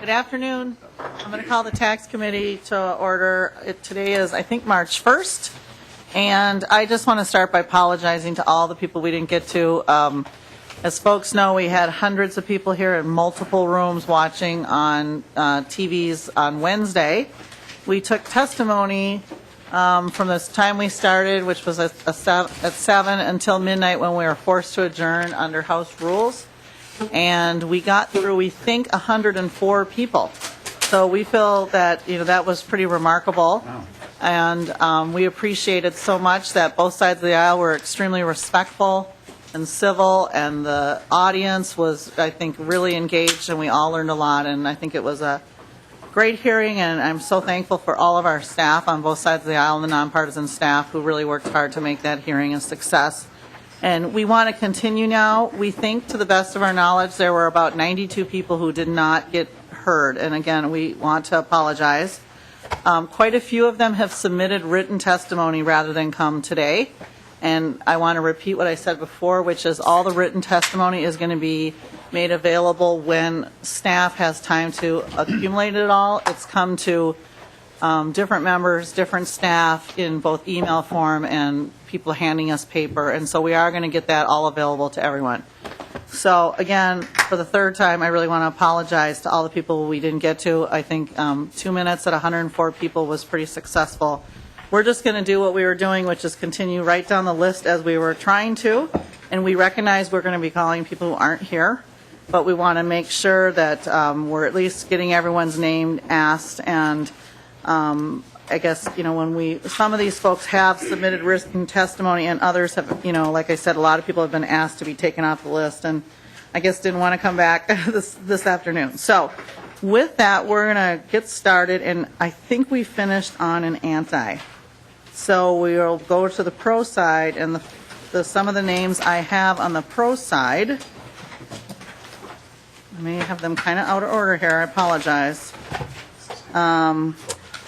Good afternoon. I'm going to call the Tax Committee to order. Today is, I think, March 1st, and I just want to start by apologizing to all the people we didn't get to. As folks know, we had hundreds of people here in multiple rooms watching on TVs on Wednesday. We took testimony from the time we started, which was at 7 until midnight when we were forced to adjourn under House rules. And we got through, we think, 104 people. So we feel that, that was pretty remarkable. Wow. And we appreciated so much that both sides of the aisle were extremely respectful and civil, and the audience was, I think, really engaged, and we all learned a lot. And I think it was a great hearing, and I'm so thankful for all of our staff on both sides of the aisle and the nonpartisan staff who really worked hard to make that hearing a success. And we want to continue now. We think, to the best of our knowledge, there were about 92 people who did not get heard. And again, we want to apologize. Quite a few of them have submitted written testimony rather than come today. And I want to repeat what I said before, which is all the written testimony is going to be made available when staff has time to accumulate it all. It's come to different members, different staff in both email form and people handing us paper, and so we are going to get that all available to everyone. So again, for the third time, I really want to apologize to all the people we didn't get to. I think 2 minutes at 104 people was pretty successful. We're just going to do what we were doing, which is continue right down the list as we were trying to, and we recognize we're going to be calling people who aren't here, but we want to make sure that we're at least getting everyone's name asked. And I guess, when some of these folks have submitted written testimony and others have, like I said, a lot of people have been asked to be taken off the list and I guess didn't want to come back this afternoon. So with that, we're going to get started, and I think we finished on an anti. So we will go to the pro side, and some of the names I have on the pro side, I may have them kind of out of order here, I apologize.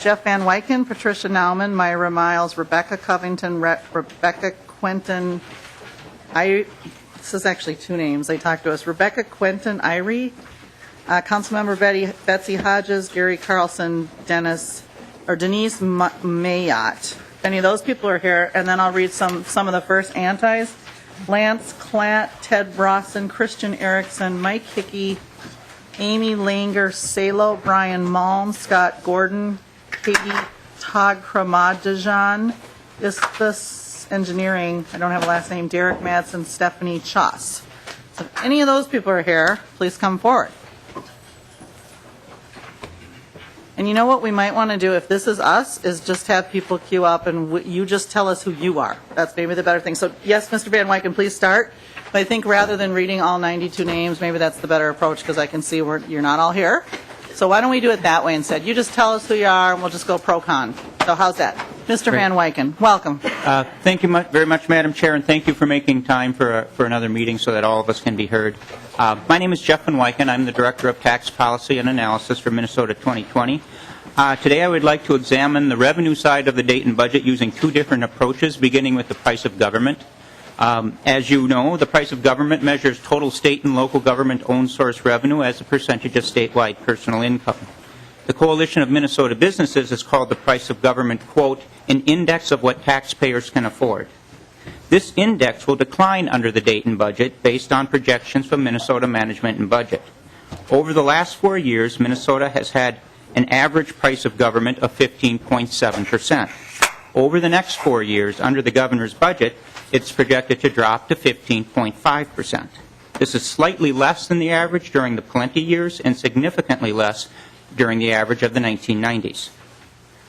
Jeff Van Wyken, Patricia Nauman, Myra Miles, Rebecca Covington, Rebecca Quentin. This is actually two names. They talked to us. Rebecca Quentin Irie, Councilmember Betsy Hodges, Gary Carlson, Denise Mayotte. If any of those people are here, and then I'll read some of the first antis. Lance Klatt, Ted Brosson, Christian Erickson, Mike Hickey, Amy Langer, Salo, Brian Malm, Scott Gordon, Katie Tagramadejan, Isthmus Engineering, I don't have a last name, Derek Madsen, Stephanie Choss. So if any of those people are here, please come forward. And you know what we might want to do, if this is us, is just have people queue up and you just tell us who you are. That's maybe the better thing. So yes, Mr. Van Wyken, please start. But I think rather than reading all 92 names, maybe that's the better approach, because I can see you're not all here. So why don't we do it that way instead? You just tell us who you are, and we'll just go pro-con. So how's that? Mr. Van Wyken, welcome. Thank you very much, Madam Chair, and thank you for making time for another meeting so that all of us can be heard. My name is Jeff Van Wyken. I'm the Director of Tax Policy and Analysis for Minnesota 2020. Today I would like to examine the revenue side of the Dayton budget using two different approaches, beginning with the price of government. As you know, the price of government measures total state and local government-owned source revenue as a percentage of statewide personal income. The Coalition of Minnesota Businesses has called the price of government, quote, an index of what taxpayers can afford. This index will decline under the Dayton budget based on projections from Minnesota Management and Budget. Over the last 4 years, Minnesota has had an average price of government of 15.7%. Over the next 4 years, under the governor's budget, it's projected to drop to 15.5%. This is slightly less than the average during the Plenty years and significantly less during the average of the 1990s.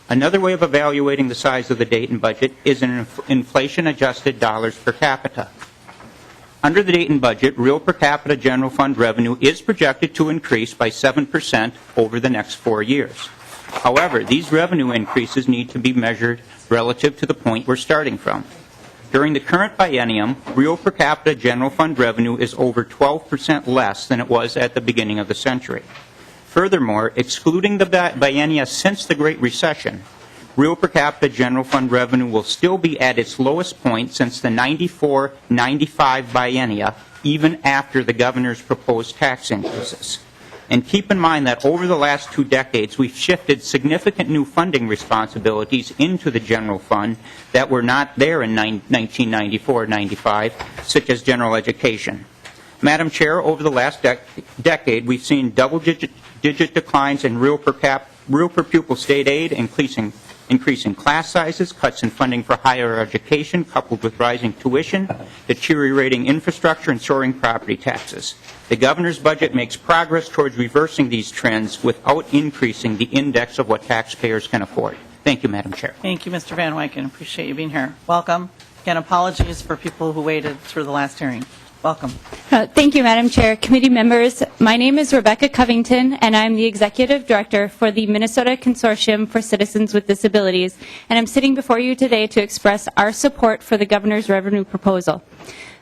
Another way of evaluating the size of the Dayton budget is in inflation-adjusted dollars per capita. Under the Dayton budget, real per capita general fund revenue is projected to increase by 7% over the next 4 years. However, these revenue increases need to be measured relative to the point we're starting from. During the current biennium, real per capita general fund revenue is over 12% less than it was at the beginning of the century. Furthermore, excluding the biennia since the Great Recession, real per capita general fund revenue will still be at its lowest point since the 94-95 biennia, even after the governor's proposed tax increases. And keep in mind that over the last 2 decades, we've shifted significant new funding responsibilities into the general fund that were not there in 1994-95, such as general education. Madam Chair, over the last decade, we've seen double-digit declines in real per pupil state aid, increasing class sizes, cuts in funding for higher education, coupled with rising tuition, deteriorating infrastructure, and soaring property taxes. The governor's budget makes progress towards reversing these trends without increasing the index of what taxpayers can afford. Thank you, Madam Chair. Thank you, Mr. Van Wyken. Appreciate you being here. Welcome. Again, apologies for people who waited through the last hearing. Welcome. Thank you, Madam Chair. Committee members, my name is Rebecca Covington, and I'm the Executive Director for the Minnesota Consortium for Citizens with Disabilities, and I'm sitting before you today to express our support for the Governor's revenue proposal.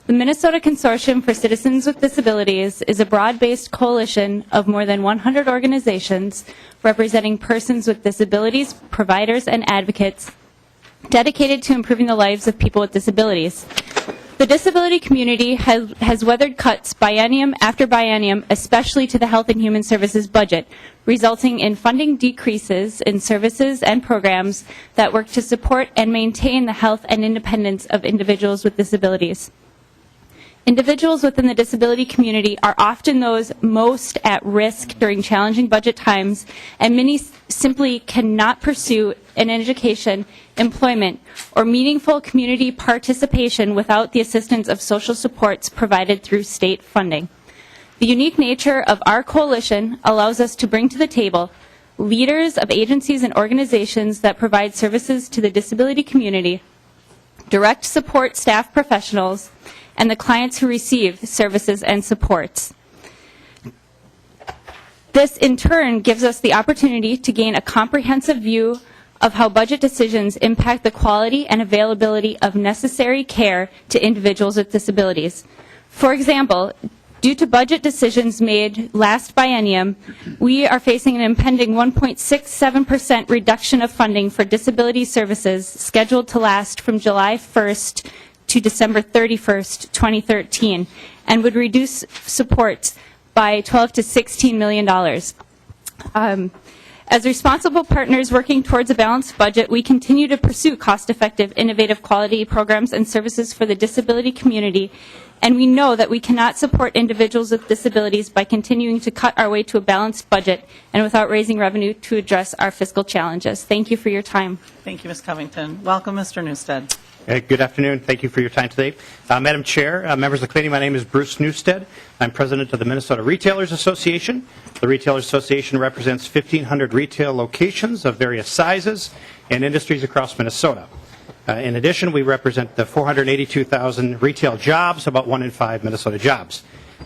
The Minnesota Consortium for Citizens with Disabilities is a broad-based coalition of more than 100 organizations representing persons with disabilities, providers, and advocates dedicated to improving the lives of people with disabilities. The disability community has weathered cuts biennium after biennium, especially to the Health and Human Services budget, resulting in funding decreases in services and programs that work to support and maintain the health and independence of individuals with disabilities. Individuals within the disability community are often those most at risk during challenging budget times, and many simply cannot pursue an education, employment, or meaningful community participation without the assistance of social supports provided through state funding. The unique nature of our coalition allows us to bring to the table leaders of agencies and organizations that provide services to the disability community, direct support staff professionals, and the clients who receive services and supports. This, in turn, gives us the opportunity to gain a comprehensive view of how budget decisions impact the quality and availability of necessary care to individuals with disabilities. For example, due to budget decisions made last biennium, we are facing an impending 1.67% reduction of funding for disability services scheduled to last from July 1st to December 31st, 2013, and would reduce support by $12 to $16 million. As responsible partners working towards a balanced budget, we continue to pursue cost-effective, innovative quality programs and services for the disability community, and we know that we cannot support individuals with disabilities by continuing to cut our way to a balanced budget and without raising revenue to address our fiscal challenges. Thank you for your time. Thank you, Ms. Covington. Welcome, Mr. Newstead. Good afternoon. Thank you for your time today. Madam Chair, members of the committee, my name is Bruce Newstead. I'm president of the Minnesota Retailers Association. The Retailers Association represents 1,500 retail locations of various sizes and industries across Minnesota. In addition, we represent the 482,000 retail jobs, about 1 in 5 Minnesota jobs.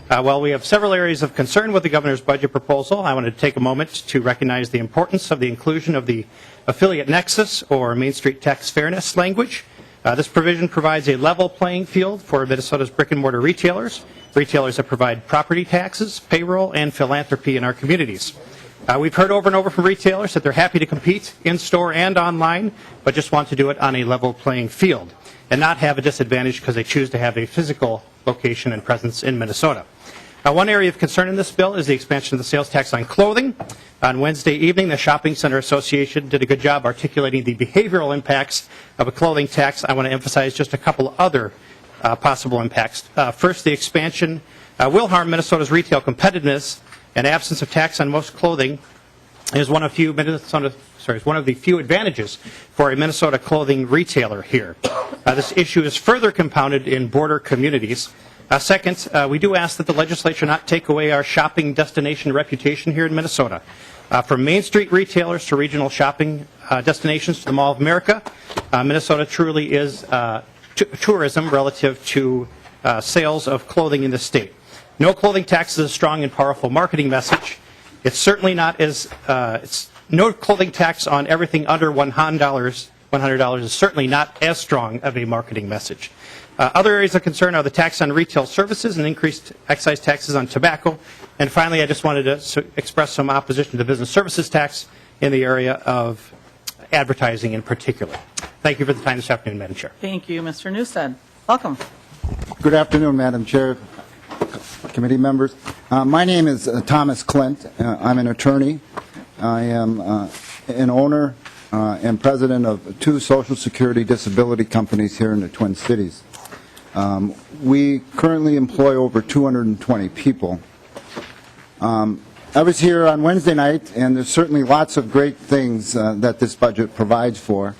While we have several areas of concern with the governor's budget proposal, I wanted to take a moment to recognize the importance of the inclusion of the affiliate nexus or Main Street tax fairness language. This provision provides a level playing field for Minnesota's brick and mortar retailers that provide property taxes, payroll, and philanthropy in our communities. We've heard over and over from retailers that they're happy to compete in-store and online, but just want to do it on a level playing field and not have a disadvantage because they choose to have a physical location and presence in Minnesota. One area of concern in this bill is the expansion of the sales tax on clothing. On Wednesday evening, the Shopping Center Association did a good job articulating the behavioral impacts of a clothing tax. I want to emphasize just a couple other possible impacts. First, the expansion will harm Minnesota's retail competitiveness, and absence of tax on most clothing is one of the few advantages for a Minnesota clothing retailer here. This issue is further compounded in border communities. Second, we do ask that the legislature not take away our shopping destination reputation here in Minnesota. From Main Street retailers to regional shopping destinations to the Mall of America, Minnesota truly is tourism relative to sales of clothing in the state. No clothing tax is a strong and powerful marketing message. It's certainly not as no clothing tax on everything under $100 is certainly not as strong of a marketing message. Other areas of concern are the tax on retail services and increased excise taxes on tobacco. And finally, I just wanted to express some opposition to the business services tax in the area of advertising in particular. Thank you for the time this afternoon, Madam Chair. Thank you, Mr. Newstead. Welcome. Good afternoon, Madam Chair, committee members. My name is Thomas Clint. I'm an attorney. I am an owner and president of 2 Social Security disability companies here in the Twin Cities. We currently employ over 220 people. I was here on Wednesday night, and there's certainly lots of great things that this budget provides for,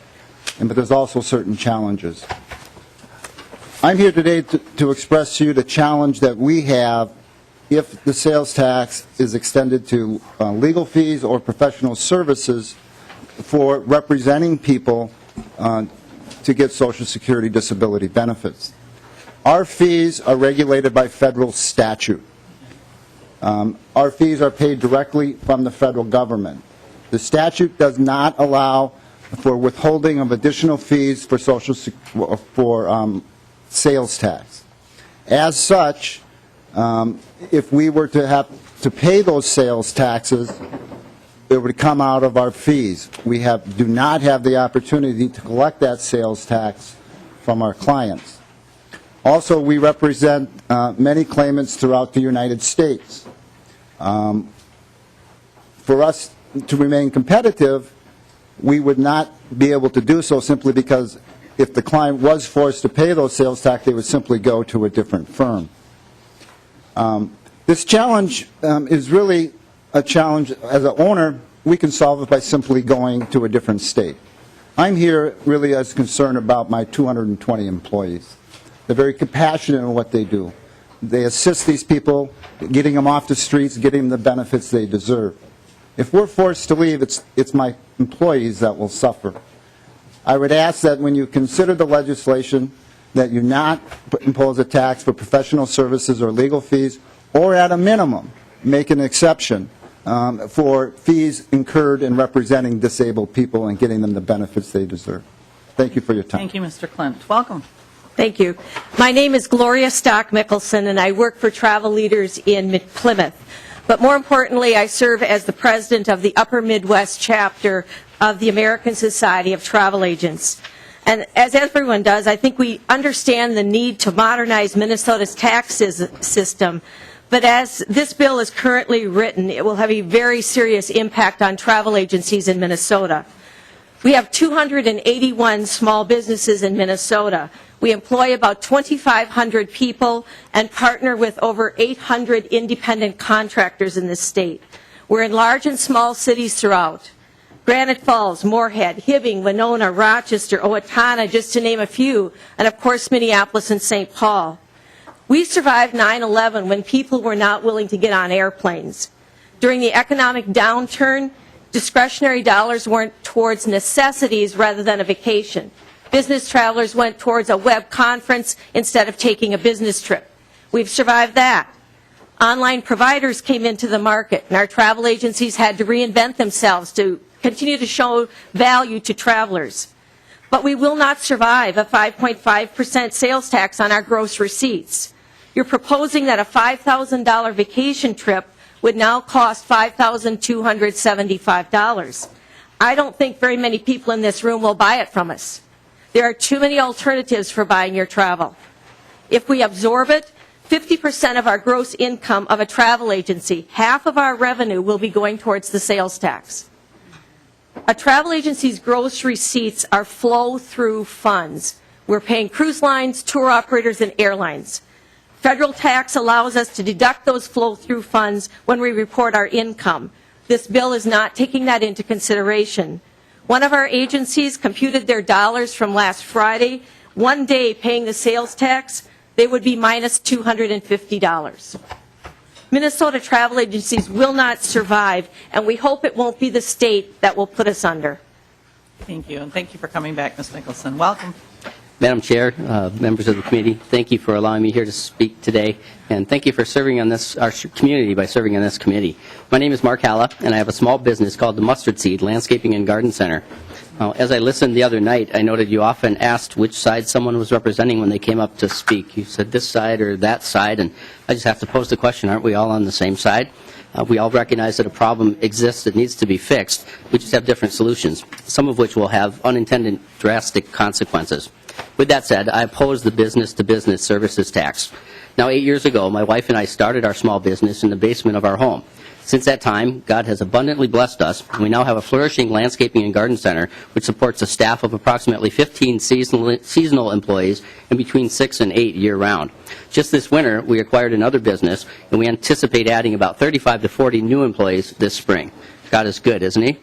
but there's also certain challenges. I'm here today to express to you the challenge that we have if the sales tax is extended to legal fees or professional services for representing people to get Social Security disability benefits. Our fees are regulated by federal statute. Our fees are paid directly from the federal government. The statute does not allow for withholding of additional fees for sales tax. As such, if we were to have to pay those sales taxes, it would come out of our fees. We do not have the opportunity to collect that sales tax from our clients. Also, we represent many claimants throughout the United States. For us to remain competitive, we would not be able to do so simply because if the client was forced to pay those sales tax, they would simply go to a different firm. This challenge is really a challenge. As an owner, we can solve it by simply going to a different state. I'm here really as concerned about my 220 employees. They're very compassionate in what they do. They assist these people, getting them off the streets, getting them the benefits they deserve. If we're forced to leave, it's my employees that will suffer. I would ask that when you consider the legislation, that you not impose a tax for professional services or legal fees, or at a minimum, make an exception for fees incurred in representing disabled people and getting them the benefits they deserve. Thank you for your time. Thank you, Mr. Clint. Welcome. Thank you. My name is Gloria Stock Mickelson, and I work for Travel Leaders in Plymouth. But more importantly, I serve as the president of the Upper Midwest chapter of the American Society of Travel Agents. And as everyone does, I think we understand the need to modernize Minnesota's tax system. But as this bill is currently written, it will have a very serious impact on travel agencies in Minnesota. We have 281 small businesses in Minnesota. We employ about 2,500 people and partner with over 800 independent contractors in this state. We're in large and small cities throughout. Granite Falls, Moorhead, Hibbing, Winona, Rochester, Owatonna, just to name a few, and of course Minneapolis and St. Paul. We survived 9/11 when people were not willing to get on airplanes. During the economic downturn, discretionary dollars went towards necessities rather than a vacation. Business travelers went towards a web conference instead of taking a business trip. We've survived that. Online providers came into the market, and our travel agencies had to reinvent themselves to continue to show value to travelers. But we will not survive a 5.5% sales tax on our gross receipts. You're proposing that a $5,000 vacation trip would now cost $5,275. I don't think very many people in this room will buy it from us. There are too many alternatives for buying your travel. If we absorb it, 50% of our gross income of a travel agency, half of our revenue, will be going towards the sales tax. A travel agency's gross receipts are flow-through funds. We're paying cruise lines, tour operators, and airlines. Federal tax allows us to deduct those flow-through funds when we report our income. This bill is not taking that into consideration. One of our agencies computed their dollars from last Friday. One day paying the sales tax, they would be minus $250. Minnesota travel agencies will not survive, and we hope it won't be the state that will put us under. Thank you, and thank you for coming back, Ms. Nicholson. Welcome. Madam Chair, members of the committee, thank you for allowing me here to speak today, and thank you for serving on our community by serving on this committee. My name is Mark Halla, and I have a small business called the Mustard Seed Landscaping and Garden Center. As I listened the other night, I noted you often asked which side someone was representing when they came up to speak. You said this side or that side, and I just have to pose the question, aren't we all on the same side? We all recognize that a problem exists that needs to be fixed. We just have different solutions, some of which will have unintended drastic consequences. With that said, I oppose the business-to-business services tax. Now, 8 years ago, my wife and I started our small business in the basement of our home. Since that time, God has abundantly blessed us, and we now have a flourishing landscaping and garden center which supports a staff of approximately 15 seasonal employees and between 6 and 8 year-round. Just this winter, we acquired another business, and we anticipate adding about 35 to 40 new employees this spring. God is good, isn't he?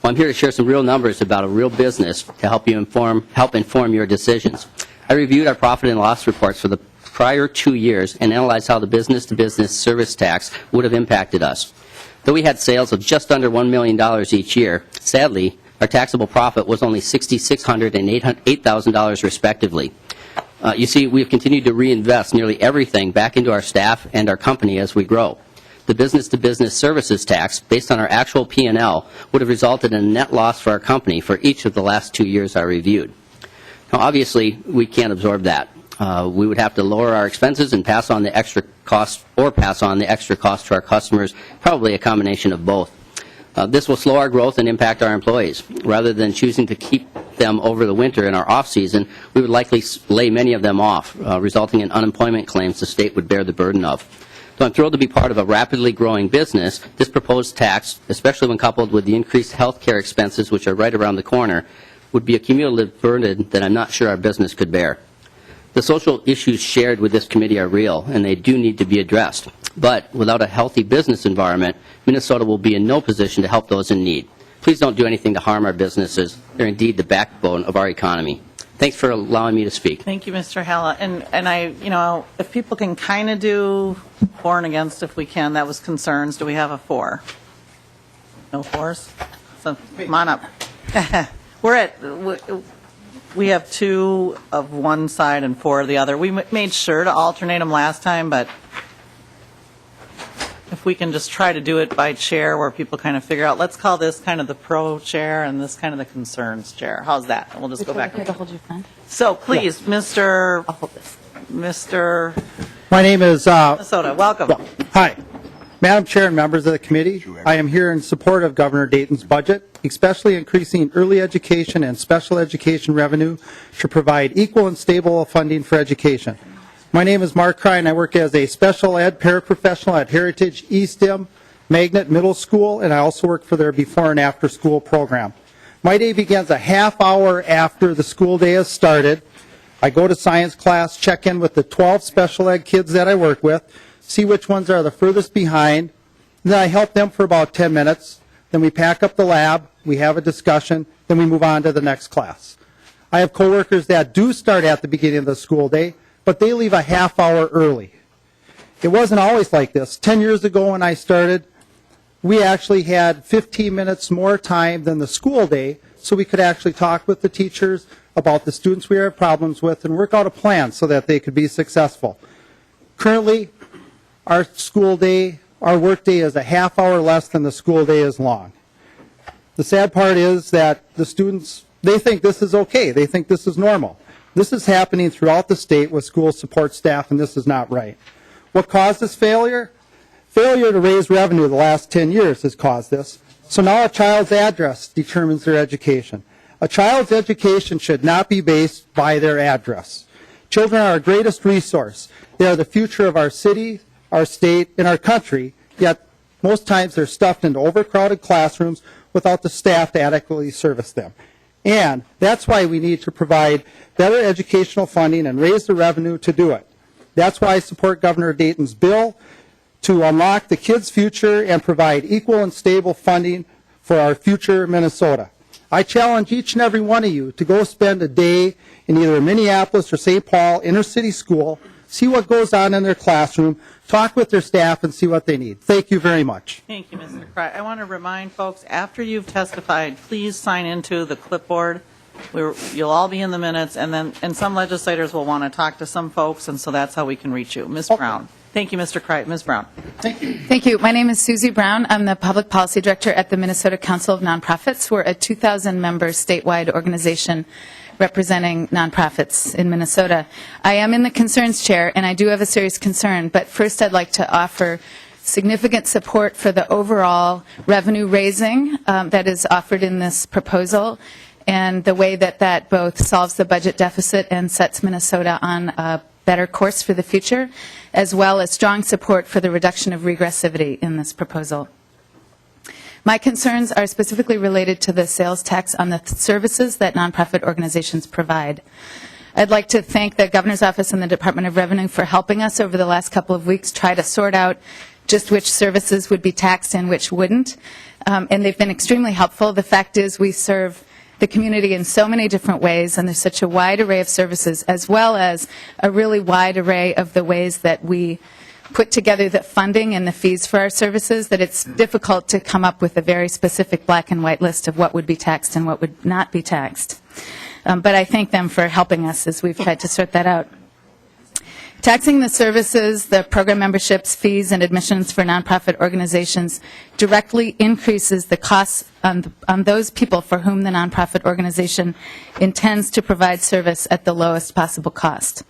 Well, I'm here to share some real numbers about a real business to help inform your decisions. I reviewed our profit and loss reports for the prior 2 years and analyzed how the business-to-business service tax would have impacted us. Though we had sales of just under $1 million each year, sadly, our taxable profit was only $6,600 and $8,000 respectively. You see, we have continued to reinvest nearly everything back into our staff and our company as we grow. The business-to-business services tax, based on our actual P&L, would have resulted in a net loss for our company for each of the last 2 years I reviewed. Now, obviously, we can't absorb that. We would have to lower our expenses and pass on the extra cost to our customers, probably a combination of both. This will slow our growth and impact our employees. Rather than choosing to keep them over the winter in our off-season, we would likely lay many of them off, resulting in unemployment claims the state would bear the burden of. So I'm thrilled to be part of a rapidly growing business. This proposed tax, especially when coupled with the increased health care expenses which are right around the corner, would be a cumulative burden that I'm not sure our business could bear. The social issues shared with this committee are real, and they do need to be addressed. But without a healthy business environment, Minnesota will be in no position to help those in need. Please don't do anything to harm our businesses. They're indeed the backbone of our economy. Thanks for allowing me to speak. Thank you, Mr. Halla. And I, if people can kind of do for and against, if we can, that was concerns. Do we have a for? No fours? So come on up. We have 2 of one side and 4 of the other. We made sure to alternate them last time, but if we can just try to do it by chair where people kind of figure out, let's call this kind of the pro chair and this kind of the concerns chair. How's that? And we'll just go back. So please, Mr. My name is Minnesota, welcome. Hi. Madam Chair and members of the committee, I am here in support of Governor Dayton's budget, especially increasing early education and special education revenue to provide equal and stable funding for education. My name is Mark Crine. I work as a special ed paraprofessional at Heritage Eastham Magnet Middle School, and I also work for their before and after school program. My day begins a half hour after the school day has started. I go to science class, check in with the 12 special ed kids that I work with, see which ones are the furthest behind, and then I help them for about 10 minutes. Then we pack up the lab, we have a discussion, then we move on to the next class. I have coworkers that do start at the beginning of the school day, but they leave a half hour early. It wasn't always like this. 10 years ago when I started, we actually had 15 minutes more time than the school day, so we could actually talk with the teachers about the students we have problems with and work out a plan so that they could be successful. Currently, our school day, our work day is a half hour less than the school day is long. The sad part is that the students, they think this is okay. They think this is normal. This is happening throughout the state with school support staff, and this is not right. What caused this failure? Failure to raise revenue the last 10 years has caused this. So now a child's address determines their education. A child's education should not be based by their address. Children are our greatest resource. They are the future of our city, our state, and our country, yet most times they're stuffed into overcrowded classrooms without the staff to adequately service them. And that's why we need to provide better educational funding and raise the revenue to do it. That's why I support Governor Dayton's bill to unlock the kids' future and provide equal and stable funding for our future Minnesota. I challenge each and every one of you to go spend a day in either Minneapolis or St. Paul inner city school, see what goes on in their classroom, talk with their staff, and see what they need. Thank you very much. Thank you, Mr. Cry. I want to remind folks, after you've testified, please sign into the clipboard You'll all be in the minutes, and some legislators will want to talk to some folks, and so that's how we can reach you. Ms. Brown. Thank you, Mr. Crichton. Ms. Brown. Thank you. My name is Susie Brown. I'm the Public Policy Director at the Minnesota Council of Nonprofits. We're a 2,000-member statewide organization representing nonprofits in Minnesota. I am in the Concerns Chair, and I do have a serious concern, but first I'd like to offer significant support for the overall revenue raising that is offered in this proposal, and the way that that both solves the budget deficit and sets Minnesota on a better course for the future, as well as strong support for the reduction of regressivity in this proposal. My concerns are specifically related to the sales tax on the services that nonprofit organizations provide. I'd like to thank the Governor's Office and the Department of Revenue for helping us over the last couple of weeks try to sort out just which services would be taxed and which wouldn't. And they've been extremely helpful. The fact is we serve the community in so many different ways, and there's such a wide array of services, as well as a really wide array of the ways that we put together the funding and the fees for our services, that it's difficult to come up with a very specific black and white list of what would be taxed and what would not be taxed. But I thank them for helping us as we've tried to sort that out. Taxing the services, the program memberships, fees, and admissions for nonprofit organizations directly increases the costs on those people for whom the nonprofit organization intends to provide service at the lowest possible cost.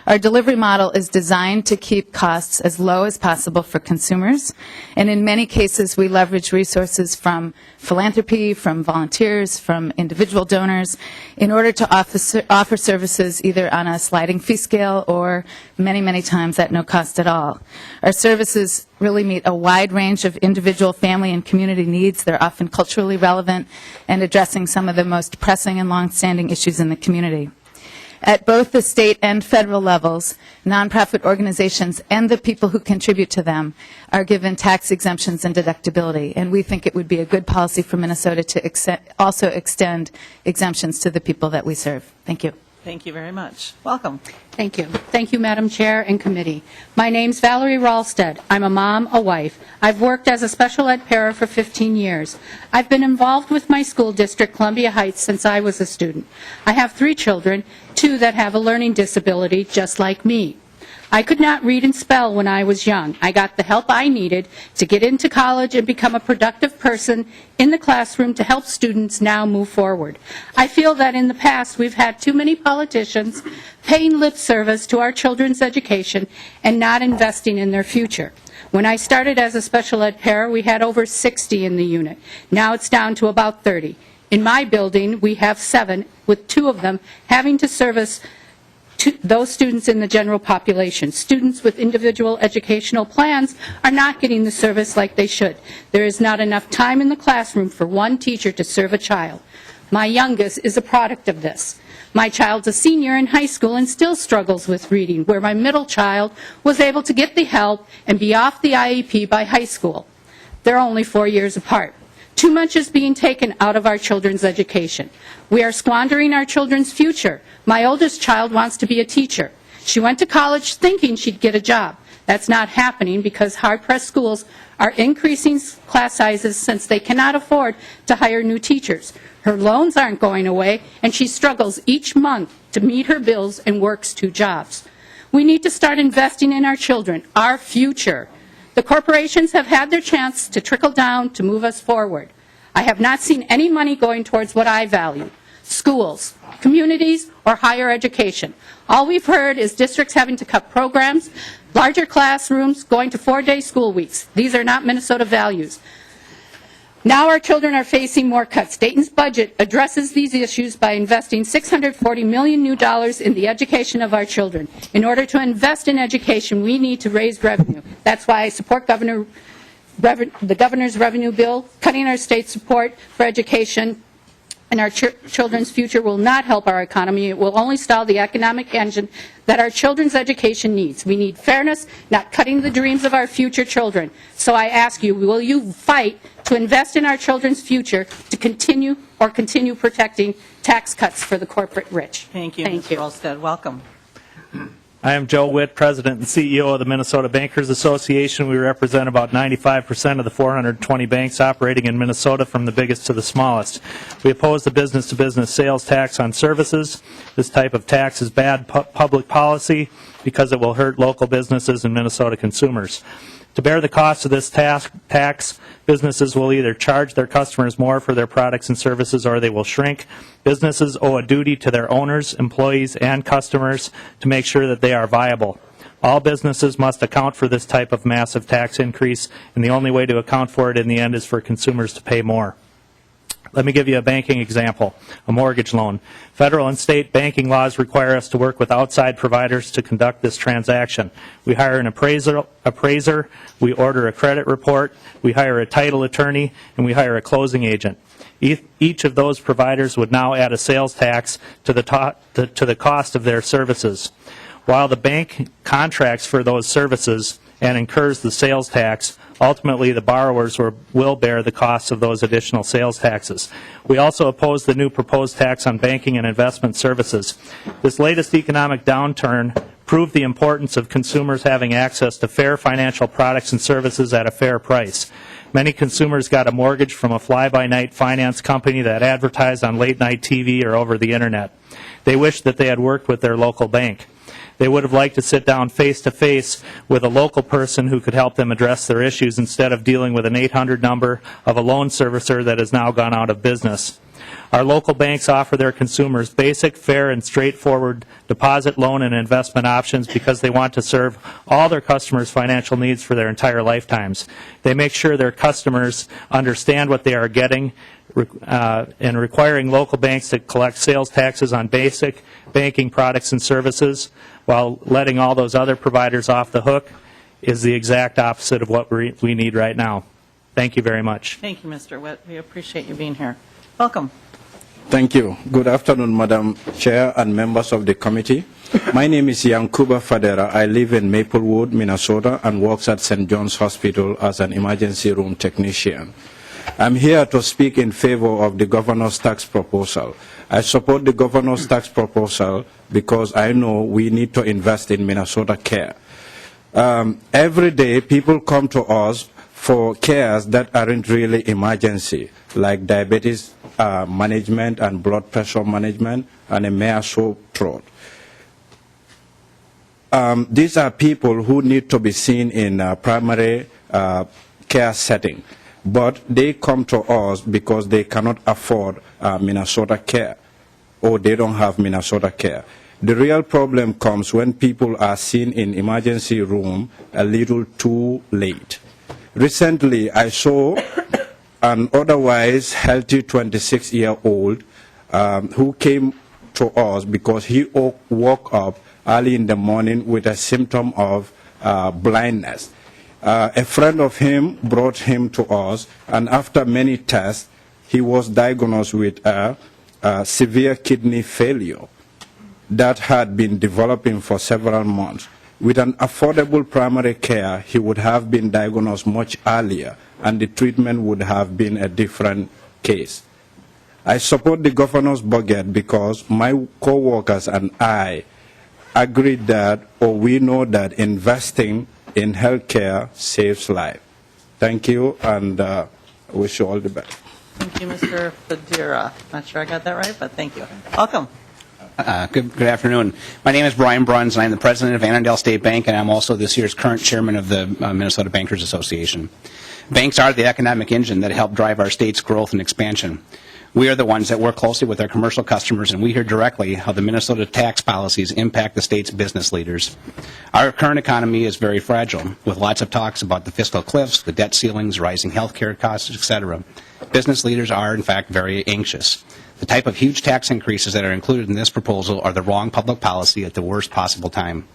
Our delivery model is designed to keep costs as low as possible for consumers, and in many cases we leverage resources from philanthropy, from volunteers, from individual donors in order to offer services either on a sliding fee scale or many, many times at no cost at all. Our services really meet a wide range of individual, family, and community needs. They're often culturally relevant and addressing some of the most pressing and long-standing issues in the community. At both the state and federal levels, nonprofit organizations and the people who contribute to them are given tax exemptions and deductibility, and we think it would be a good policy for Minnesota to also extend exemptions to the people that we serve. Thank you. Thank you very much. Welcome. Thank you. Thank you, Madam Chair and Committee. My name's Valerie Ralstead. I'm a mom, a wife. I've worked as a special ed para for 15 years. I've been involved with my school district, Columbia Heights, since I was a student. I have 3 children, 2 that have a learning disability, just like me. I could not read and spell when I was young. I got the help I needed to get into college and become a productive person in the classroom to help students now move forward. I feel that in the past we've had too many politicians paying lip service to our children's education and not investing in their future. When I started as a special ed para, we had over 60 in the unit. Now it's down to about 30. In my building, we have 7, with 2 of them having to service those students in the general population. Students with individual educational plans are not getting the service like they should. There is not enough time in the classroom for one teacher to serve a child. My youngest is a product of this. My child's a senior in high school and still struggles with reading, where my middle child was able to get the help and be off the IEP by high school. They're only 4 years apart. Too much is being taken out of our children's education. We are squandering our children's future. My oldest child wants to be a teacher. She went to college thinking she'd get a job. That's not happening because hard-pressed schools are increasing class sizes since they cannot afford to hire new teachers. Her loans aren't going away, and she struggles each month to meet her bills and works 2 jobs. We need to start investing in our children, our future. The corporations have had their chance to trickle down to move us forward. I have not seen any money going towards what I value: schools, communities, or higher education. All we've heard is districts having to cut programs, larger classrooms, going to 4-day school weeks. These are not Minnesota values. Now our children are facing more cuts. Dayton's budget addresses these issues by investing $640 million new in the education of our children. In order to invest in education, we need to raise revenue. That's why I support the governor's revenue bill. Cutting our state support for education and our children's future will not help our economy. It will only stall the economic engine that our children's education needs. We need fairness, not cutting the dreams of our future children. So I ask you, will you fight to invest in our children's future to continue protecting tax cuts for the corporate rich? Thank you, Thank Ms. you. Ralstead. Welcome. I am Joe Witt, President and CEO of the Minnesota Bankers Association. We represent about 95% of the 420 banks operating in Minnesota, from the biggest to the smallest. We oppose the business-to-business sales tax on services. This type of tax is bad public policy because it will hurt local businesses and Minnesota consumers. To bear the cost of this tax, businesses will either charge their customers more for their products and services, or they will shrink. Businesses owe a duty to their owners, employees, and customers to make sure that they are viable. All businesses must account for this type of massive tax increase, and the only way to account for it in the end is for consumers to pay more. Let me give you a banking example, a mortgage loan. Federal and state banking laws require us to work with outside providers to conduct this transaction. We hire an appraiser, we order a credit report, we hire a title attorney, and we hire a closing agent. Each of those providers would now add a sales tax to the cost of their services. While the bank contracts for those services and incurs the sales tax, ultimately the borrowers will bear the costs of those additional sales taxes. We also oppose the new proposed tax on banking and investment services. This latest economic downturn proved the importance of consumers having access to fair financial products and services at a fair price. Many consumers got a mortgage from a fly-by-night finance company that advertised on late-night TV or over the Internet. They wished that they had worked with their local bank. They would have liked to sit down face-to-face with a local person who could help them address their issues instead of dealing with an 800 number of a loan servicer that has now gone out of business. Our local banks offer their consumers basic, fair, and straightforward deposit, loan, and investment options because they want to serve all their customers' financial needs for their entire lifetimes. They make sure their customers understand what they are getting, and requiring local banks to collect sales taxes on basic banking products and services while letting all those other providers off the hook is the exact opposite of what we need right now. Thank you very much. Thank you, Mr. Witt. We appreciate you being here. Welcome. Thank you. Good afternoon, Madam Chair and members of the committee. My name is Yankuba Fadera. I live in Maplewood, Minnesota, and works at St. John's Hospital as an emergency room technician. I'm here to speak in favor of the governor's tax proposal. I support the governor's tax proposal because I know we need to invest in Minnesota care. Every day, people come to us for cares that aren't really emergency, like diabetes management and blood pressure management and a mere sore throat. These are people who need to be seen in a primary care setting, but they come to us because they cannot afford Minnesota care, or they don't have Minnesota care. The real problem comes when people are seen in emergency room a little too late. Recently, I saw an otherwise healthy 26-year-old who came to us because he woke up early in the morning with a symptom of blindness. A friend of him brought him to us, and after many tests, he was diagnosed with a severe kidney failure that had been developing for several months. With an affordable primary care, he would have been diagnosed much earlier, and the treatment would have been a different case. I support the governor's budget because my co-workers and I agreed that, or we know that investing in health care saves lives. Thank you, and I wish you all the best. Thank you, Mr. Fadera. Not sure I got that right, but thank you. Welcome. Good afternoon. My name is Brian Bruns, and I'm the president of Annandale State Bank, and I'm also this year's current chairman of the Minnesota Bankers Association. Banks are the economic engine that help drive our state's growth and expansion. We are the ones that work closely with our commercial customers, and we hear directly how the Minnesota tax policies impact the state's business leaders. Our current economy is very fragile, with lots of talks about the fiscal cliffs, the debt ceilings, rising health care costs, etc. Business leaders are, in fact, very anxious. The type of huge tax increases that are included in this proposal are the wrong public policy at the worst possible time.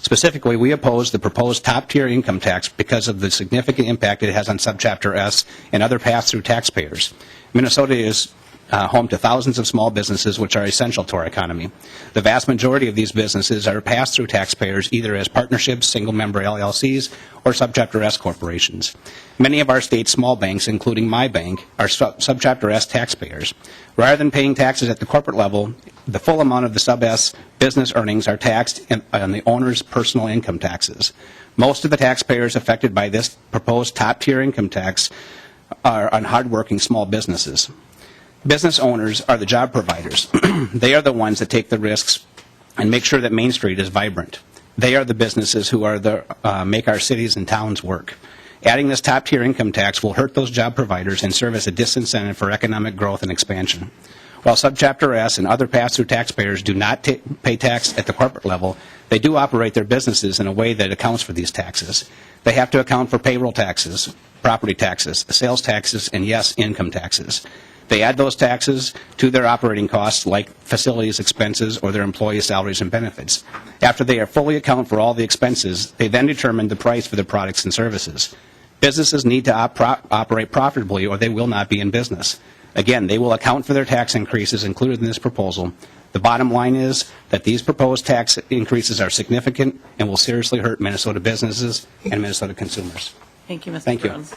Specifically, we oppose the proposed top-tier income tax because of the significant impact it has on Subchapter S and other pass-through taxpayers. Minnesota is home to thousands of small businesses which are essential to our economy. The vast majority of these businesses are pass-through taxpayers either as partnerships, single-member LLCs, or Subchapter S corporations. Many of our state's small banks, including my bank, are Subchapter S taxpayers. Rather than paying taxes at the corporate level, the full amount of the Sub-S business earnings are taxed on the owner's personal income taxes. Most of the taxpayers affected by this proposed top-tier income tax are on hardworking small businesses. Business owners are the job providers. They are the ones that take the risks and make sure that Main Street is vibrant. They are the businesses who are make our cities and towns work. Adding this top-tier income tax will hurt those job providers and serve as a disincentive for economic growth and expansion. While Subchapter S and other pass-through taxpayers do not pay tax at the corporate level, they do operate their businesses in a way that accounts for these taxes. They have to account for payroll taxes, property taxes, sales taxes, and yes, income taxes. They add those taxes to their operating costs like facilities expenses or their employees' salaries and benefits. After they fully account for all the expenses, they then determine the price for their products and services. Businesses need to operate profitably or they will not be in business. Again, they will account for their tax increases included in this proposal. The bottom line is that these proposed tax increases are significant and will seriously hurt Minnesota businesses and Minnesota consumers. Thank you, Mr. Thank you. Bruns.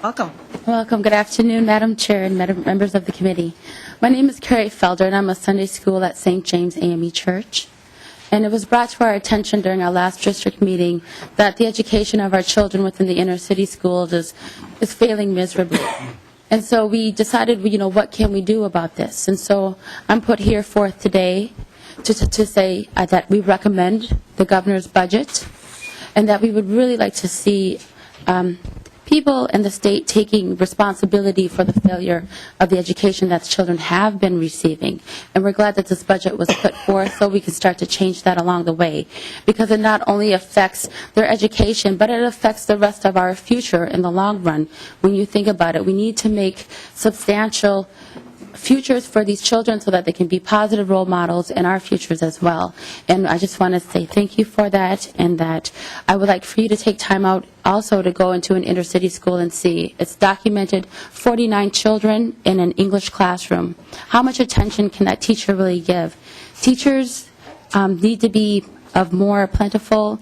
Welcome. Welcome. Good afternoon, Madam Chair and members of the committee. My name is Carrie Felder, and I'm a Sunday school at St. James AME Church. And it was brought to our attention during our last district meeting that the education of our children within the inner city schools is failing miserably. And so we decided, what can we do about this? And so I'm put here forth today to say that we recommend the governor's budget and that we would really like to see people in the state taking responsibility for the failure of the education that children have been receiving. And we're glad that this budget was put forth so we can start to change that along the way, because it not only affects their education, but it affects the rest of our future in the long run. When you think about it, we need to make substantial futures for these children so that they can be positive role models in our futures as well. And I just want to say thank you for that, and that I would like for you to take time out also to go into an inner city school and see. It's documented 49 children in an English classroom. How much attention can that teacher really give? Teachers need to be of more plentiful.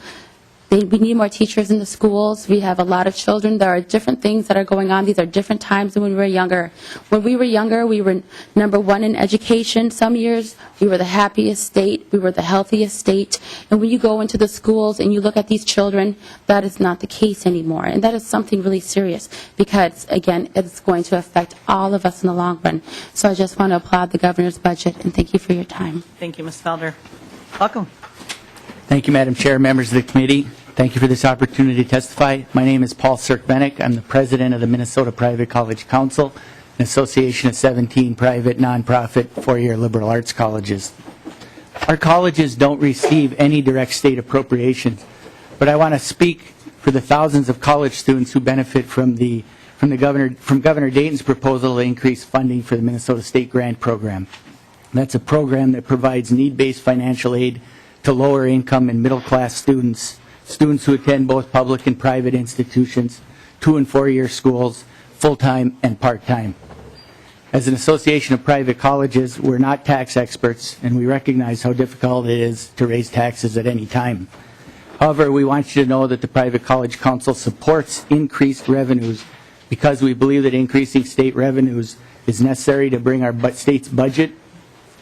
We need more teachers in the schools. We have a lot of children. There are different things that are going on. These are different times than when we were younger. When we were younger, we were number one in education. Some years, we were the happiest state. We were the healthiest state. And when you go into the schools and you look at these children, that is not the case anymore. And that is something really serious because, again, it's going to affect all of us in the long run. So I just want to applaud the governor's budget, and thank you for your time. Thank you, Ms. Felder. Welcome. Thank you, Madam Chair, members of the committee. Thank you for this opportunity to testify. My name is Paul Sirkbenek. I'm the president of the Minnesota Private College Council, an association of 17 private, nonprofit, four-year liberal arts colleges. Our colleges don't receive any direct state appropriations, but I want to speak for the thousands of college students who benefit from Governor Dayton's proposal to increase funding for the Minnesota State Grant Program. That's a program that provides need-based financial aid to lower income and middle class students who attend both public and private institutions, 2- and 4-year schools, full-time and part-time. As an association of private colleges, we're not tax experts, and we recognize how difficult it is to raise taxes at any time. However, we want you to know that the Private College Council supports increased revenues because we believe that increasing state revenues is necessary to bring our state's budget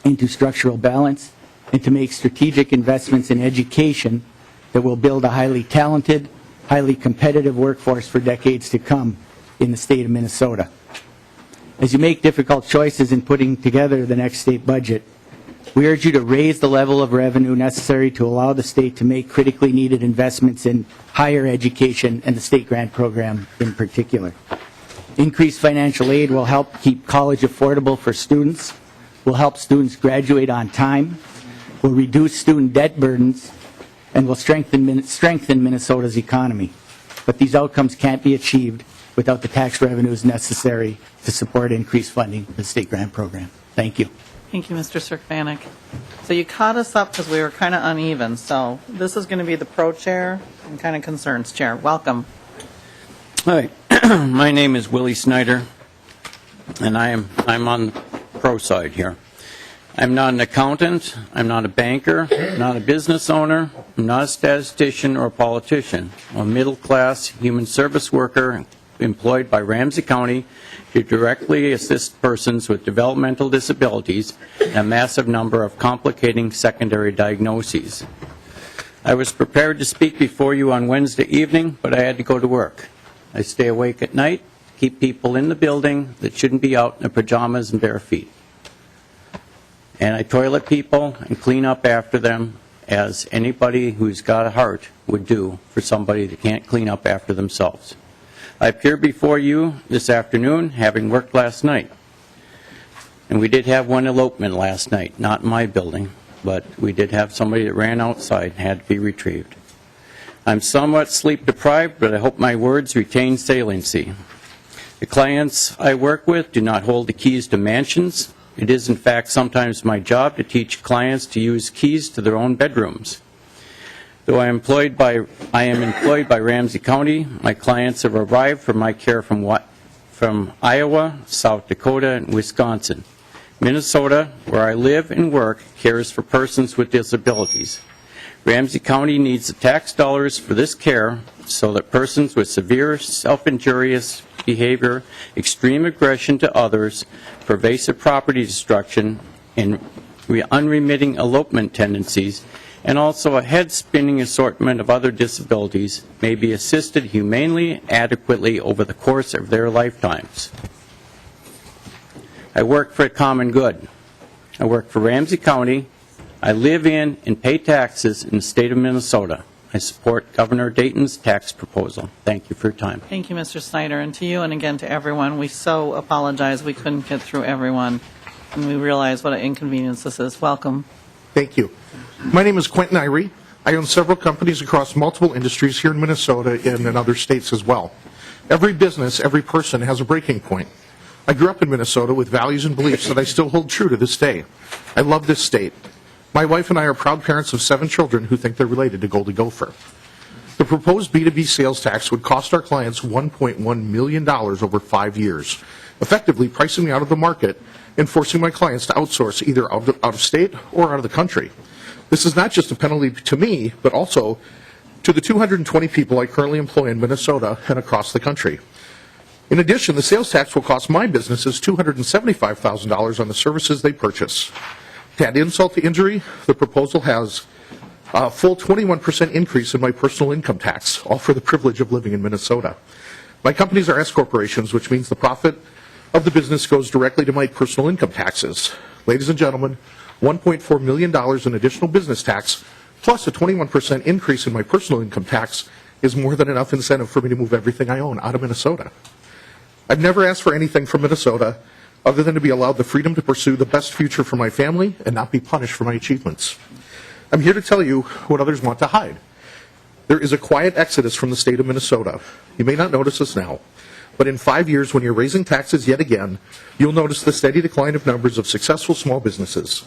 into structural balance and to make strategic investments in education that will build a highly talented, highly competitive workforce for decades to come in the state of Minnesota. As you make difficult choices in putting together the next state budget, we urge you to raise the level of revenue necessary to allow the state to make critically needed investments in higher education and the state grant program in particular. Increased financial aid will help keep college affordable for students, will help students graduate on time, will reduce student debt burdens, and will strengthen Minnesota's economy. But these outcomes can't be achieved without the tax revenues necessary to support increased funding of the state grant program. Thank you. Thank you, Mr. Sirkbanek. So you caught us up because we were kind of uneven. So this is going to be the pro chair and kind of concerns chair. Welcome. Hi, my name is Willie Snyder, and I'm on pro side here. I'm not an accountant, I'm not a banker, I'm not a business owner, I'm not a statistician or a politician. I'm a middle-class human service worker employed by Ramsey County to directly assist persons with developmental disabilities and a massive number of complicating secondary diagnoses. I was prepared to speak before you on Wednesday evening, but I had to go to work. I stay awake at night, keep people in the building that shouldn't be out in their pajamas and bare feet. And I toilet people and clean up after them as anybody who's got a heart would do for somebody that can't clean up after themselves. I appear before you this afternoon, having worked last night. And we did have one elopement last night, not in my building, but we did have somebody that ran outside and had to be retrieved. I'm somewhat sleep deprived, but I hope my words retain saliency. The clients I work with do not hold the keys to mansions. It is, in fact, sometimes my job to teach clients to use keys to their own bedrooms. Though I am employed by Ramsey County, my clients have arrived for my care from Iowa, South Dakota, and Wisconsin. Minnesota, where I live and work, cares for persons with disabilities. Ramsey County needs the tax dollars for this care so that persons with severe self-injurious behavior, extreme aggression to others, pervasive property destruction, and unremitting elopement tendencies, and also a head-spinning assortment of other disabilities may be assisted humanely, adequately over the course of their lifetimes. I work for a common good. I work for Ramsey County. I live in and pay taxes in the state of Minnesota. I support Governor Dayton's tax proposal. Thank you for your time. Thank you, Mr. Snyder, and to you and again to everyone. We so apologize we couldn't get through everyone, and we realize what an inconvenience this is. Welcome. Thank you. My name is Quentin Irie. I own several companies across multiple industries here in Minnesota and in other states as well. Every business, every person has a breaking point. I grew up in Minnesota with values and beliefs that I still hold true to this day. I love this state. My wife and I are proud parents of 7 children who think they're related to Goldie Gopher. The proposed B2B sales tax would cost our clients $1.1 million over 5 years, effectively pricing me out of the market and forcing my clients to outsource either out of state or out of the country. This is not just a penalty to me, but also to the 220 people I currently employ in Minnesota and across the country. In addition, the sales tax will cost my businesses $275,000 on the services they purchase. To add insult to injury, the proposal has a full 21% increase in my personal income tax, all for the privilege of living in Minnesota. My companies are S corporations, which means the profit of the business goes directly to my personal income taxes. Ladies and gentlemen, $1.4 million in additional business tax, plus a 21% increase in my personal income tax, is more than enough incentive for me to move everything I own out of Minnesota. I've never asked for anything from Minnesota other than to be allowed the freedom to pursue the best future for my family and not be punished for my achievements. I'm here to tell you what others want to hide. There is a quiet exodus from the state of Minnesota. You may not notice this now, but in 5 years, when you're raising taxes yet again, you'll notice the steady decline of numbers of successful small businesses.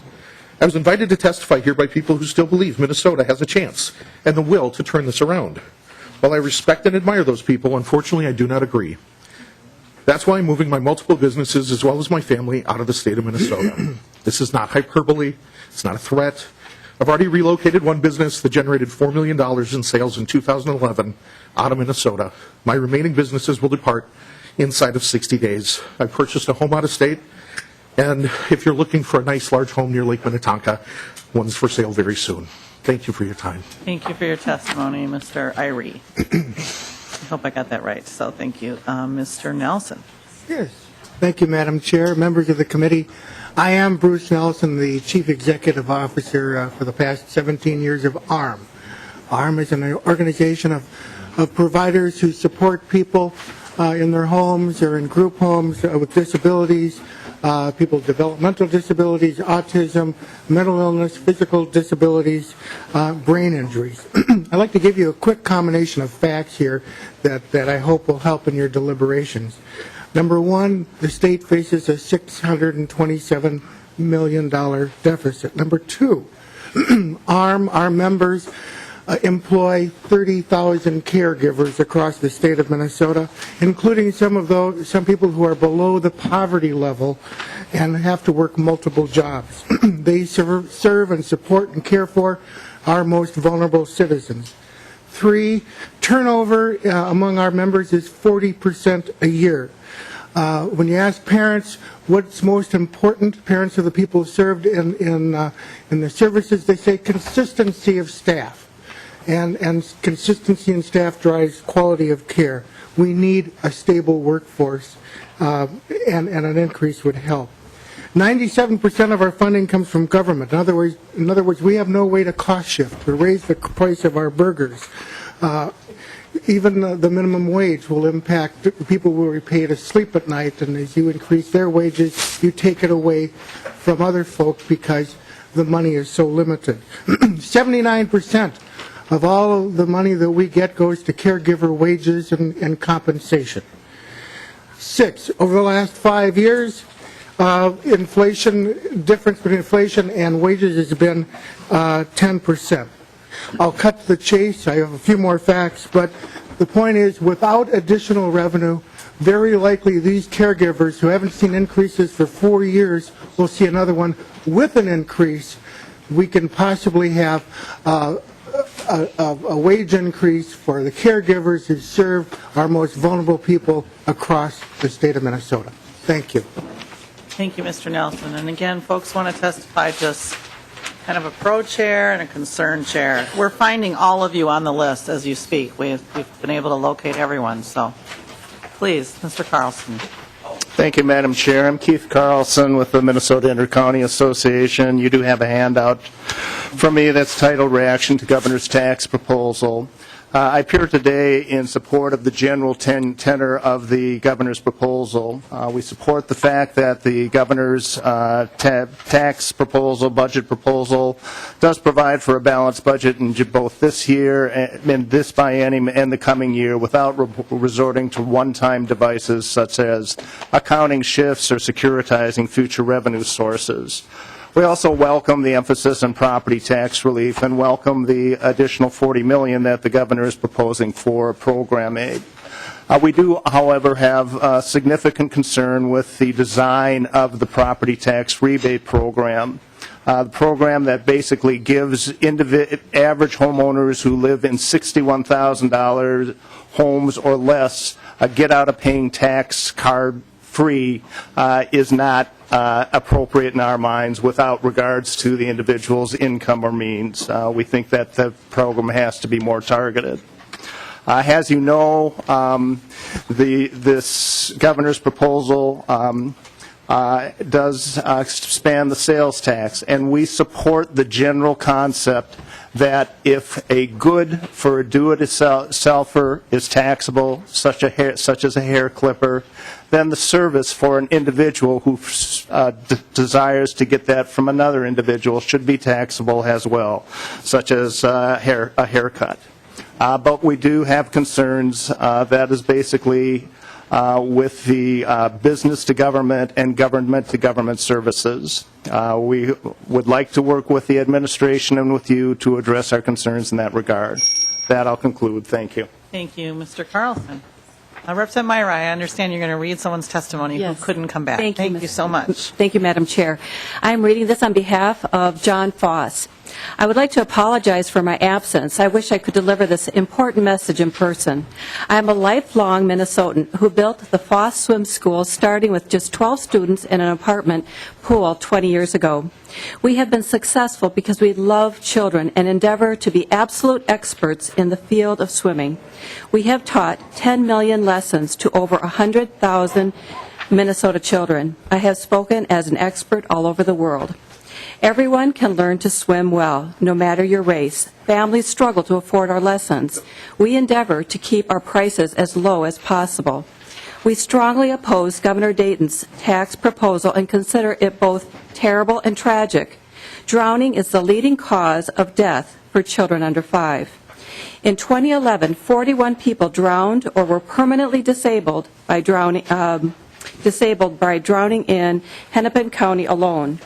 I was invited to testify here by people who still believe Minnesota has a chance and the will to turn this around. While I respect and admire those people, unfortunately, I do not agree. That's why I'm moving my multiple businesses as well as my family out of the state of Minnesota. This is not hyperbole. It's not a threat. I've already relocated one business that generated $4 million in sales in 2011 out of Minnesota. My remaining businesses will depart inside of 60 days. I purchased a home out of state, and if you're looking for a nice large home near Lake Minnetonka, one's for sale very soon. Thank you for your time. Thank you for your testimony, Mr. Irie. I hope I got that right, so thank you. Mr. Nelson. Yes. Thank you, Madam Chair, members of the committee. I am Bruce Nelson, the Chief Executive Officer for the past 17 years of ARM. ARM is an organization of providers who support people in their homes or in group homes with disabilities, people with developmental disabilities, autism, mental illness, physical disabilities, brain injuries. I'd like to give you a quick combination of facts here that I hope will help in your deliberations. Number one, the state faces a $627 million deficit. Number two, ARM, our members employ 30,000 caregivers across the state of Minnesota, including some people who are below the poverty level and have to work multiple jobs. They serve and support and care for our most vulnerable citizens. 3, turnover among our members is 40% a year. When you ask parents what's most important, parents of the people served in the services, they say consistency of staff. And consistency in staff drives quality of care. We need a stable workforce, and an increase would help. 97% of our funding comes from government. In other words, we have no way to cost shift or raise the price of our burgers. Even the minimum wage will impact people who are paid to sleep at night, and as you increase their wages, you take it away from other folk because the money is so limited. 79% of all the money that we get goes to caregiver wages and compensation. 6, over the last 5 years, difference between inflation and wages has been 10%. I'll cut to the chase. I have a few more facts, but the point is, without additional revenue, very likely these caregivers who haven't seen increases for 4 years will see another one with an increase. We can possibly have a wage increase for the caregivers who serve our most vulnerable people across the state of Minnesota. Thank you. Thank you, Mr. Nelson. And again, folks want to testify, just kind of a pro chair and a concern chair. We're finding all of you on the list as you speak. We've been able to locate everyone. So please, Mr. Carlson. Thank you, Madam Chair. I'm Keith Carlson with the Minnesota Intercounty Association. You do have a handout from me that's titled Reaction to Governor's Tax Proposal. I appear today in support of the general tenor of the governor's proposal. We support the fact that the governor's tax proposal, budget proposal, does provide for a balanced budget in both this year and this biennium and the coming year without resorting to one-time devices such as accounting shifts or securitizing future revenue sources. We also welcome the emphasis on property tax relief and welcome the additional $40 million that the governor is proposing for program aid. We do, however, have significant concern with the design of the property tax rebate program. The program that basically gives average homeowners who live in $61,000 homes or less a get-out-of-paying tax card free is not appropriate in our minds without regards to the individual's income or means. We think that the program has to be more targeted. As you know, this governor's proposal does span the sales tax, and we support the general concept that if a good for a do-it-yourselfer is taxable, such as a hair clipper, then the service for an individual who desires to get that from another individual should be taxable as well, such as a haircut. But we do have concerns that is basically with the business to government and government to government services. We would like to work with the administration and with you to address our concerns in that regard. That I'll conclude. Thank you. Thank you, Mr. Carlson. Representative Myra, I understand you're going to read someone's testimony who couldn't come back. Thank you so much. Thank you, Madam Chair. I'm reading this on behalf of John Foss. I would like to apologize for my absence. I wish I could deliver this important message in person. I am a lifelong Minnesotan who built the Foss Swim School starting with just 12 students in an apartment pool 20 years ago. We have been successful because we love children and endeavor to be absolute experts in the field of swimming. We have taught 10 million lessons to over 100,000 Minnesota children. I have spoken as an expert all over the world. Everyone can learn to swim well, no matter your race. Families struggle to afford our lessons. We endeavor to keep our prices as low as possible. We strongly oppose Governor Dayton's tax proposal and consider it both terrible and tragic. Drowning is the leading cause of death for children under 5. In 2011, 41 people drowned or were permanently disabled by drowning in Hennepin County alone.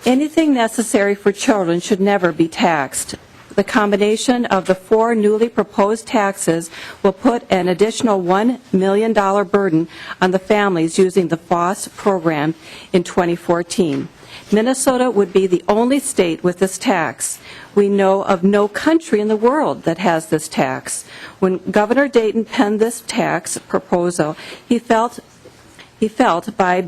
Anything necessary for children should never be taxed. the combination of the 4 newly proposed taxes will put an additional $1 million burden on the families using the FOSS program in 2014. Minnesota would be the only state with this tax. We know of no country in the world that has this tax. When Governor Dayton penned this tax proposal, he felt by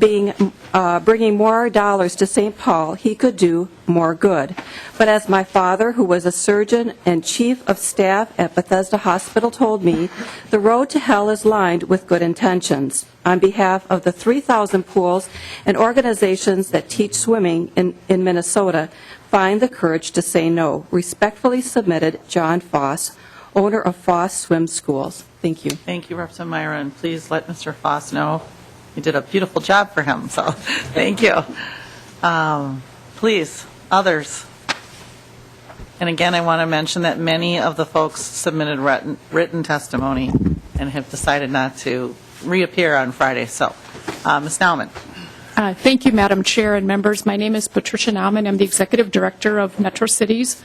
bringing more dollars to St. Paul, he could do more good. But as my father, who was a surgeon and chief of staff at Bethesda Hospital, told me, the road to hell is lined with good intentions. On behalf of the 3,000 pools and organizations that teach swimming in Minnesota, find the courage to say no. Respectfully submitted, John Foss, owner of Foss Swim Schools. Thank you. Thank you, Representative Myra, and please let Mr. Foss know you did a beautiful job for him, so thank you. Please, others. And again, I want to mention that many of the folks submitted written testimony and have decided not to reappear on Friday. So, Ms. Nauman. Thank you, Madam Chair and members. My name is Patricia Nauman. I'm the Executive Director of Metro Cities,